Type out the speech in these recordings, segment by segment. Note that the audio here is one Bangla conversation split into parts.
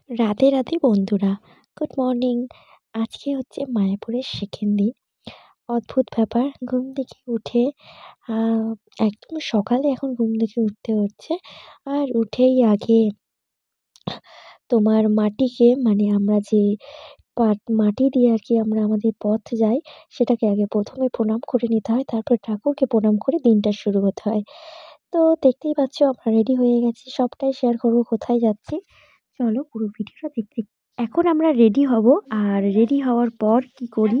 রাধে রাধে বন্ধুরা, গুড মর্নিং। আজকে হচ্ছে মায়াপুরের সেকেন্ড দিন। অদ্ভুত ব্যাপার, ঘুম থেকে উঠে আহ, একদম সকালে এখন ঘুম থেকে উঠতে হচ্ছে। আর উঠেই আগে তোমার মাটিকে, মানে আমরা যে মাটি দিয়ে আর কি আমরা আমাদের পথ যাই, সেটাকে আগে প্রথমে প্রণাম করে নিতে হয়, তারপর ঠাকুরকে প্রণাম করে দিনটা শুরু হতে হয়। তো দেখতেই পাচ্ছ আমরা রেডি হয়ে গেছি, সবটাই শেয়ার করবো কোথায় যাচ্ছি। চলো পুরো ভিডিওটা দেখতে। এখন আমরা রেডি হব, আর রেডি হওয়ার পর কি করি।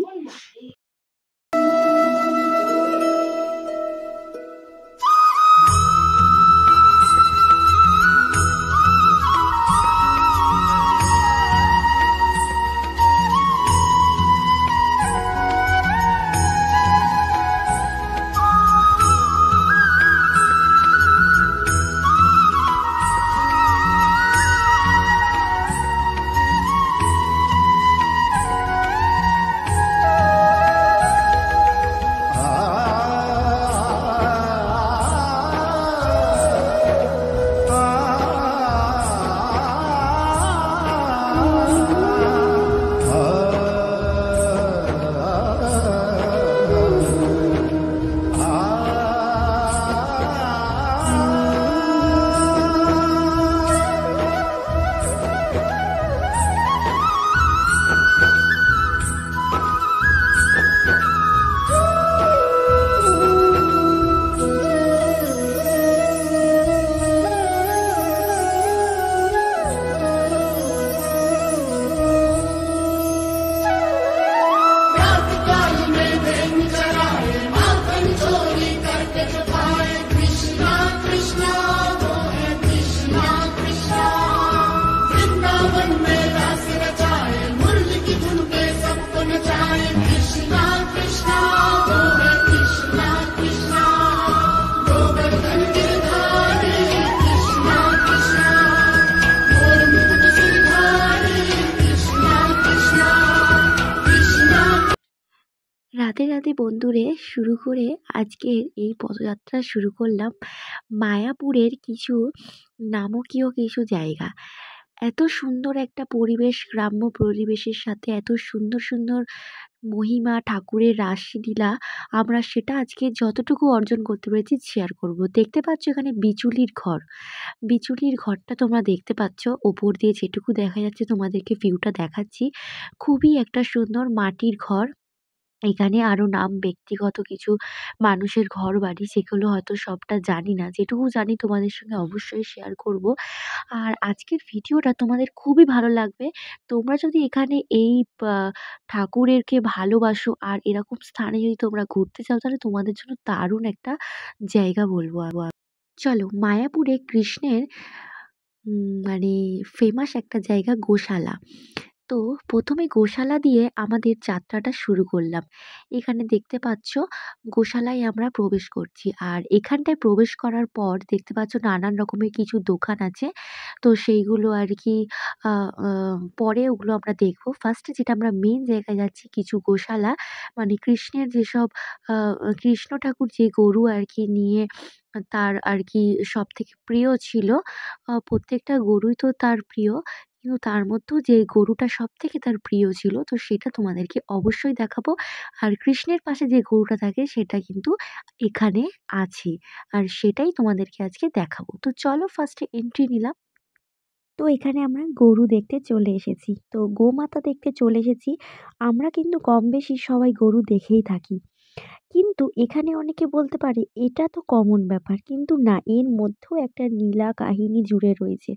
রাধে রাধে বন্ধুরে, শুরু করে আজকের এই পদযাত্রা শুরু করলাম মায়াপুরের কিছু নামকীয় কিছু জায়গা। এত সুন্দর একটা পরিবেশ, গ্রাম্য পরিবেশের সাথে এত সুন্দর সুন্দর মহিমা, ঠাকুরের রাসলীলা, আমরা সেটা আজকে যতটুকু অর্জন করতে পেরেছি শেয়ার করব। দেখতে পাচ্ছ এখানে বিচুলির ঘর, বিচুলির ঘরটা তোমরা দেখতে পাচ্ছ, ওপর দিয়ে যেটুকু দেখা যাচ্ছে তোমাদেরকে ভিউটা দেখাচ্ছি। খুবই একটা সুন্দর মাটির ঘর। এখানে আরো নাম ব্যক্তিগত কিছু মানুষের ঘরবাড়ি, যেগুলো হয়তো সবটা জানি না, যেটুকু জানি তোমাদের সঙ্গে অবশ্যই শেয়ার করব। আর আজকের ভিডিওটা তোমাদের খুবই ভালো লাগবে। তোমরা যদি এখানে এই ঠাকুরেরকে ভালোবাসো আর এরকম স্থানে যদি তোমরা ঘুরতে চাও, তাহলে তোমাদের জন্য দারুণ একটা জায়গা বলবো। চলো, মায়াপুরে কৃষ্ণের মানে ফেমাস একটা জায়গা গোশালা। তো প্রথমে গোশালা দিয়ে আমাদের যাত্রাটা শুরু করলাম। এখানে দেখতে পাচ্ছ গোশালায় আমরা প্রবেশ করছি, আর এখানটায় প্রবেশ করার পর দেখতে পাচ্ছ নানান রকমের কিছু দোকান আছে। তো সেইগুলো আর কি পরে ওগুলো আমরা দেখবো। ফার্স্টে যেটা আমরা মেন জায়গায় যাচ্ছি, কিছু গোশালা, মানে কৃষ্ণের যেসব কৃষ্ণ ঠাকুর যে গরু আর কি নিয়ে তার আর কি সব থেকে প্রিয় ছিল। প্রত্যেকটা গরুই তো তার প্রিয়, কিন্তু তার মধ্যেও যে গরুটা সবথেকে তার প্রিয় ছিল, তো সেটা তোমাদেরকে অবশ্যই দেখাবো। আর কৃষ্ণের পাশে যে গরুটা থাকে সেটা কিন্তু এখানে আছে, আর সেটাই তোমাদেরকে আজকে দেখাবো। তো চলো ফার্স্টে এন্ট্রি নিলাম। তো এখানে আমরা গরু দেখতে চলে এসেছি, তো গোমাতা দেখতে চলে এসেছি। আমরা কিন্তু কম বেশি সবাই গরু দেখেই থাকি, কিন্তু এখানে অনেকে বলতে পারে এটা তো কমন ব্যাপার, কিন্তু না, এর মধ্যেও একটা নীলা কাহিনী জুড়ে রয়েছে।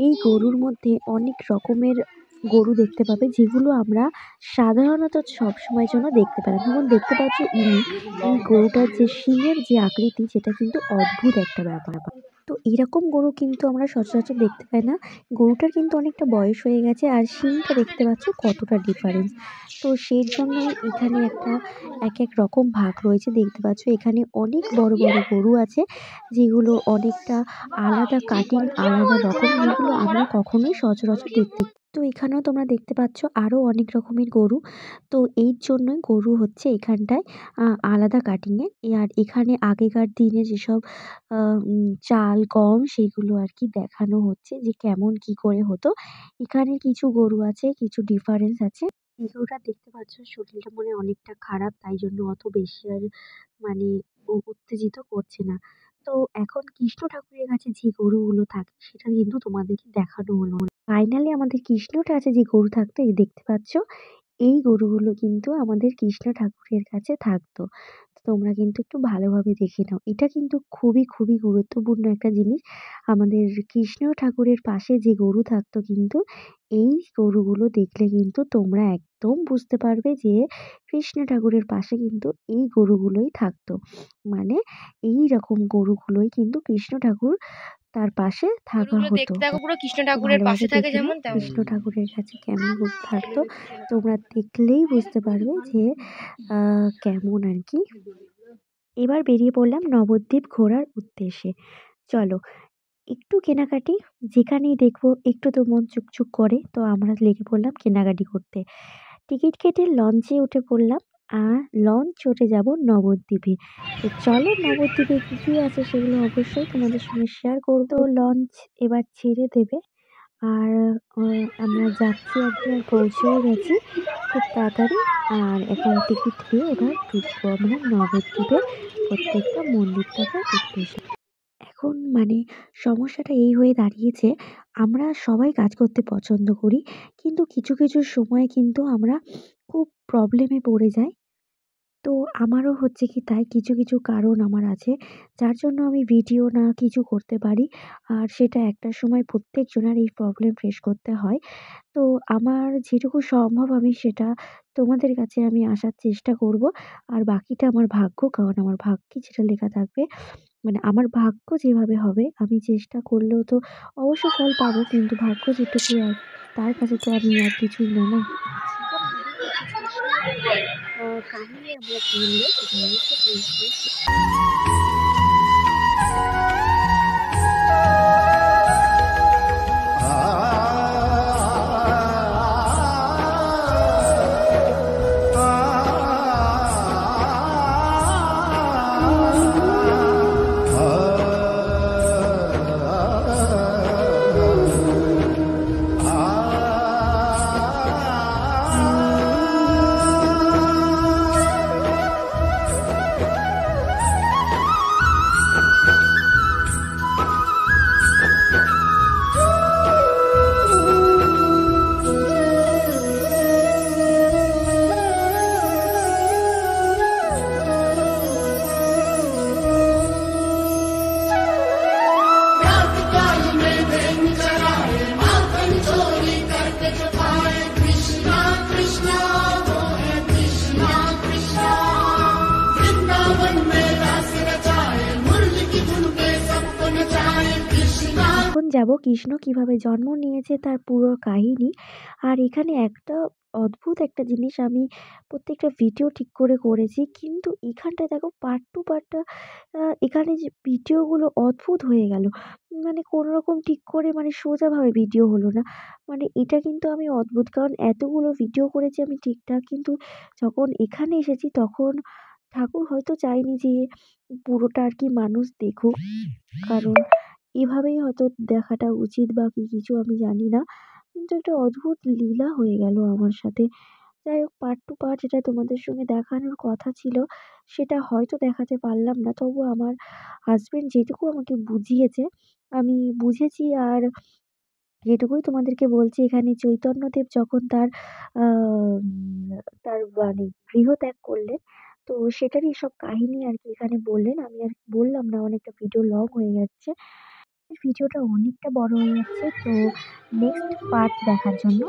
এই গরুর মধ্যে অনেক রকমের গরু দেখতে পাবে, যেগুলো আমরা সাধারণত সবসময়ের জন্য দেখতে পাই না। যেমন দেখতে পাচ্ছ এই গরুটার যে শিংয়ের যে আকৃতি, সেটা কিন্তু অদ্ভুত একটা ব্যাপার। তো এরকম গরু কিন্তু আমরা সচরাচর দেখতে পাই না। গরুটার কিন্তু অনেকটা বয়স হয়ে গেছে, আর শিংটা দেখতে পাচ্ছ কতটা ডিফারেন্স। তো সেই জন্য এখানে একটা এক এক রকম ভাগ রয়েছে। দেখতে পাচ্ছ এখানে অনেক বড় বড় গরু আছে, যেগুলো অনেকটা আলাদা কাটিং, আলাদা রকম, যেগুলো আমরা কখনোই সচরাচর দেখতে তো এখানেও তোমরা দেখতে পাচ্ছ আরো অনেক রকমের গরু। তো এর জন্যই গরু হচ্ছে এখানটায় আলাদা কাটিং এর। আর এখানে আগেকার দিনে যেসব চাল, গম সেগুলো আরকি দেখানো হচ্ছে যে কেমন কি করে হতো। এখানে কিছু গরু আছে, কিছু ডিফারেন্স আছে। এই গরুটা দেখতে পাচ্ছ শরীরটা মনে হয় অনেকটা খারাপ, তাই জন্য অত বেশি আর মানে উত্তেজিত করছে না। তো এখন কৃষ্ণ ঠাকুরের কাছে যে গরুগুলো থাকে সেটা কিন্তু তোমাদেরকে দেখানো হলো না। ফাইনালি আমাদের কৃষ্ণর কাছে যে গরু থাকতো, এই দেখতে পাচ্ছ এই গরুগুলো কিন্তু আমাদের কৃষ্ণ ঠাকুরের কাছে থাকতো। তো তোমরা কিন্তু একটু ভালোভাবে দেখে নাও। এটা কিন্তু খুবই, খুবই গুরুত্বপূর্ণ একটা জিনিস। আমাদের কৃষ্ণ ঠাকুরের পাশে যে গরু থাকতো কিন্তু এই গরুগুলো দেখলে কিন্তু তোমরা একদম বুঝতে পারবে যে কৃষ্ণ ঠাকুরের পাশে কিন্তু এই গরুগুলোই থাকতো। মানে এইরকম গরুগুলোই কিন্তু কৃষ্ণ ঠাকুর তার পাশে থাকা গরুগুলো হতো। দেখতে দেখো পুরো কৃষ্ণ তো ঠাকুরের পাশে ভালোভাবে থাকে দেখে নাও যেমন তেমন। কৃষ্ণ ঠাকুরের কাছে কেমন গরু থাকতো। তোমরা দেখলেই বুঝতে পারবে যে কেমন আরকি। এবার বেরিয়ে পড়লাম নবদ্বীপ ঘোরার উদ্দেশ্যে। চলো একটু কেনাকাটি, যেখানেই দেখবো একটু তো মন চুকচুক করে, তো আমরা লেগে পড়লাম কেনাকাটি করতে। টিকিট কেটে লঞ্চে উঠে পড়লাম আর লঞ্চ চড়ে যাব নবদ্বীপে। তো চলো নবদ্বীপে কি কি আছে সেগুলো অবশ্যই তোমাদের সঙ্গে শেয়ার করব। তো লঞ্চ এবার ছেড়ে দেবে আর আমরা যাচ্ছি আরকি, আর পৌঁছেও গেছি খুব তাড়াতাড়ি। আর এখন টিকিট দিয়ে এবার ঢুকবো আমরা নবদ্বীপের প্রত্যেকটা মন্দির দেখার উদ্দেশ্যে। এখন মানে সমস্যাটা এই হয়ে দাঁড়িয়েছে, আমরা সবাই কাজ করতে পছন্দ করি। কিন্তু কিছু, কিছু সময় কিন্তু আমরা খুব প্রবলেমে পড়ে যাই। তো আমারও হচ্ছে কি তাই, কিছু, কিছু কারণ আমার আছে যার জন্য আমি ভিডিও না কিছু করতে পারি। আর সেটা একটা সময় প্রত্যেকজনের এই প্রবলেম ফেস করতে হয়। তো আমার যেটুকু সম্ভব আমি সেটা তোমাদের কাছে আমি আসার চেষ্টা করব। আর বাকিটা আমার ভাগ্য, কারণ আমার ভাগ্যে যেটা লেখা থাকবে, মানে আমার ভাগ্য যেভাবে হবে আমি চেষ্টা করলেও তো অবশ্য ফল পাবো। কিন্তু ভাগ্য যেটুকু আর তার কাছে তো আমি আর কিছুই না, না? এখন আমাদের কাছে যে কাহিনী আমরা শুনবো সেটা অবশ্যই তোমাদের সঙ্গে এখন যাব কৃষ্ণ কিভাবে জন্ম নিয়েছে তার পুরো কাহিনী। আর এখানে একটা অদ্ভুত একটা জিনিস, আমি প্রত্যেকটা ভিডিও ঠিক করে করেছি। কিন্তু এখানটায় দেখো পার্ট টু পার্ট এখানে যে ভিডিওগুলো অদ্ভুত হয়ে গেল। মানে কোনরকম ঠিক করে মানে সোজাভাবে ভিডিও হলো না। মানে এটা কিন্তু আমি অদ্ভুত, কারণ এতগুলো ভিডিও করেছি আমি ঠিকঠাক। কিন্তু যখন এখানে এসেছি তখন ঠাকুর হয়তো চায়নি যে পুরোটা আরকি মানুষ দেখুক। কারণ এভাবেই হয়তো দেখাটা উচিত বা কি কিছু আমি জানি না। কিন্তু একটা অদ্ভুত লীলা হয়ে গেল আমার সাথে। যাই হোক, পার্ট টু পার্ট যেটা তোমাদের সঙ্গে দেখানোর কথা ছিল সেটা হয়তো দেখাতে পারলাম না। তবু আমার হাসব্যান্ড যেটুকু আমাকে বুঝিয়েছে আমি বুঝেছি। আর যেটুকুই তোমাদেরকে বলছি, এখানে চৈতন্যদেব যখন তার তার মানে গৃহত্যাগ করলেন, তো সেটারই সব কাহিনী আরকি এখানে বললেন। আমি আর বললাম না, অনেকটা ভিডিও লং হয়ে যাচ্ছে। ভিডিওটা অনেকটা বড় হয়ে যাচ্ছে। তো নেক্সট পার্ট দেখার জন্য